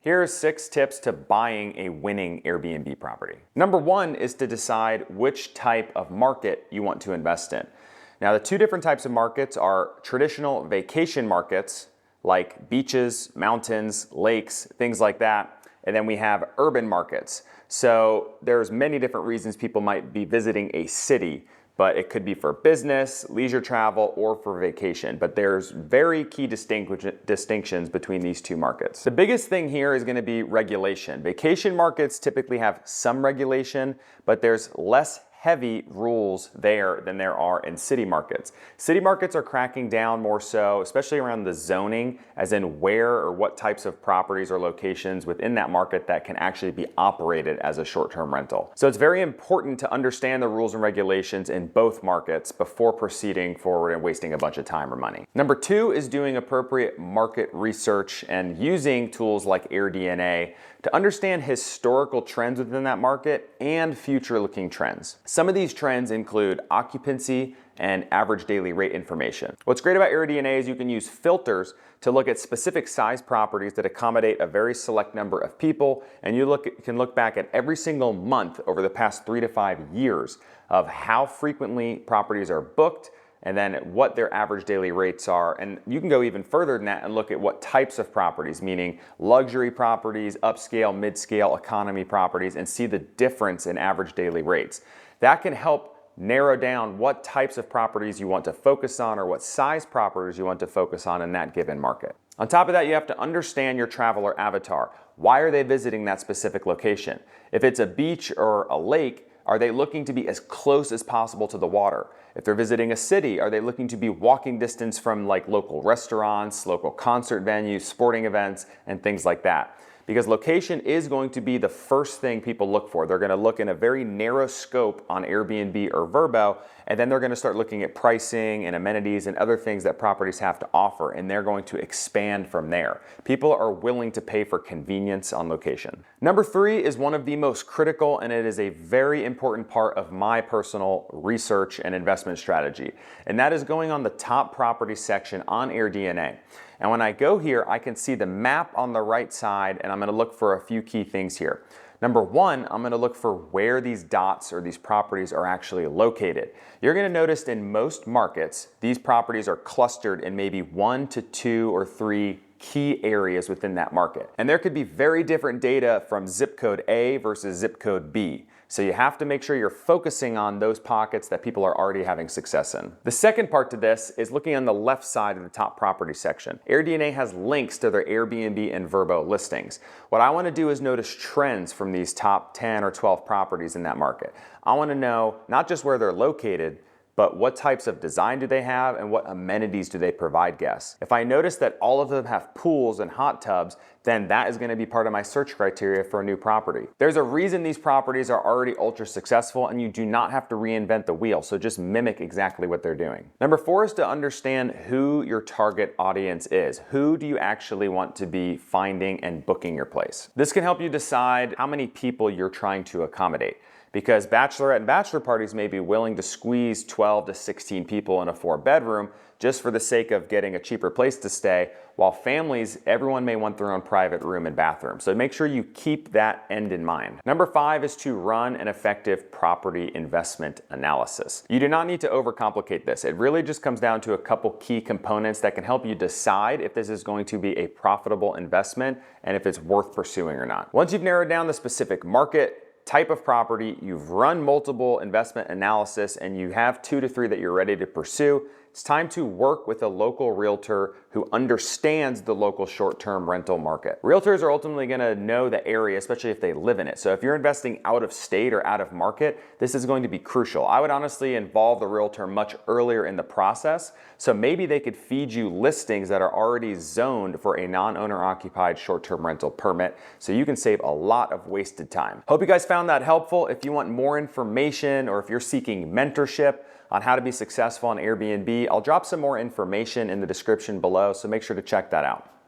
Here are 6 tips to buying a winning Airbnb property. Number 1 is to decide which type of market you want to invest in. Now, the 2 different types of markets are traditional vacation markets like beaches, mountains, lakes, things like that. And then we have urban markets. So there's many different reasons people might be visiting a city, but it could be for business, leisure travel, or for vacation. But there's very key distinctions between these 2 markets. The biggest thing here is going to be regulation. Vacation markets typically have some regulation, but there's less heavy rules there than there are in city markets. City markets are cracking down more so, especially around the zoning, as in where or what types of properties or locations within that market that can actually be operated as a short-term rental. So it's very important to understand the rules and regulations in both markets before proceeding forward and wasting a bunch of time or money. Number 2 is doing appropriate market research and using tools like AirDNA to understand historical trends within that market and future-looking trends. Some of these trends include occupancy and average daily rate information. What's great about AirDNA is you can use filters to look at specific size properties that accommodate a very select number of people, and you can look back at every single month over the past 3 to 5 years of how frequently properties are booked, and then what their average daily rates are. And you can go even further than that and look at what types of properties, meaning luxury properties, upscale, mid-scale, economy properties, and see the difference in average daily rates. That can help narrow down what types of properties you want to focus on or what size properties you want to focus on in that given market. On top of that, you have to understand your traveler avatar. Why are they visiting that specific location? If it's a beach or a lake, are they looking to be as close as possible to the water? If they're visiting a city, are they looking to be walking distance from like local restaurants, local concert venues, sporting events, and things like that? Because location is going to be the first thing people look for. They're going to look in a very narrow scope on Airbnb or Vrbo, and then they're going to start looking at pricing and amenities and other things that properties have to offer, and they're going to expand from there. People are willing to pay for convenience on location. Number 3 is one of the most critical, and it is a very important part of my personal research and investment strategy, and that is going on the top property section on AirDNA. And when I go here, I can see the map on the right side, and I'm going to look for a few key things here. Number 1, I'm going to look for where these dots or these properties are actually located. You're going to notice in most markets, these properties are clustered in maybe 1 to 2 or 3 key areas within that market. And there could be very different data from zip code A versus zip code B. So you have to make sure you're focusing on those pockets that people are already having success in. The second part to this is looking on the left side of the top property section. AirDNA has links to their Airbnb and Vrbo listings. What I want to do is notice trends from these top 10 or 12 properties in that market. I want to know not just where they're located, but what types of design do they have and what amenities do they provide guests? If I notice that all of them have pools and hot tubs, then that is going to be part of my search criteria for a new property. There's a reason these properties are already ultra successful, and you do not have to reinvent the wheel, so just mimic exactly what they're doing. Number 4 is to understand who your target audience is. Who do you actually want to be finding and booking your place? This can help you decide how many people you're trying to accommodate, because bachelorette and bachelor parties may be willing to squeeze 12 to 16 people in a 4-bedroom just for the sake of getting a cheaper place to stay, while families, everyone may want their own private room and bathroom. So make sure you keep that end in mind. Number 5 is to run an effective property investment analysis. You do not need to overcomplicate this. It really just comes down to a couple key components that can help you decide if this is going to be a profitable investment and if it's worth pursuing or not. Once you've narrowed down the specific market, type of property, you've run multiple investment analysis, and you have 2 to 3 that you're ready to pursue, it's time to work with a local realtor who understands the local short-term rental market. Realtors are ultimately going to know the area, especially if they live in it. So if you're investing out of state or out of market, this is going to be crucial. I would honestly involve the realtor much earlier in the process, so maybe they could feed you listings that are already zoned for a non-owner occupied short-term rental permit, so you can save a lot of wasted time. Hope you guys found that helpful. If you want more information or if you're seeking mentorship on how to be successful on Airbnb, I'll drop some more information in the description below, so make sure to check that out.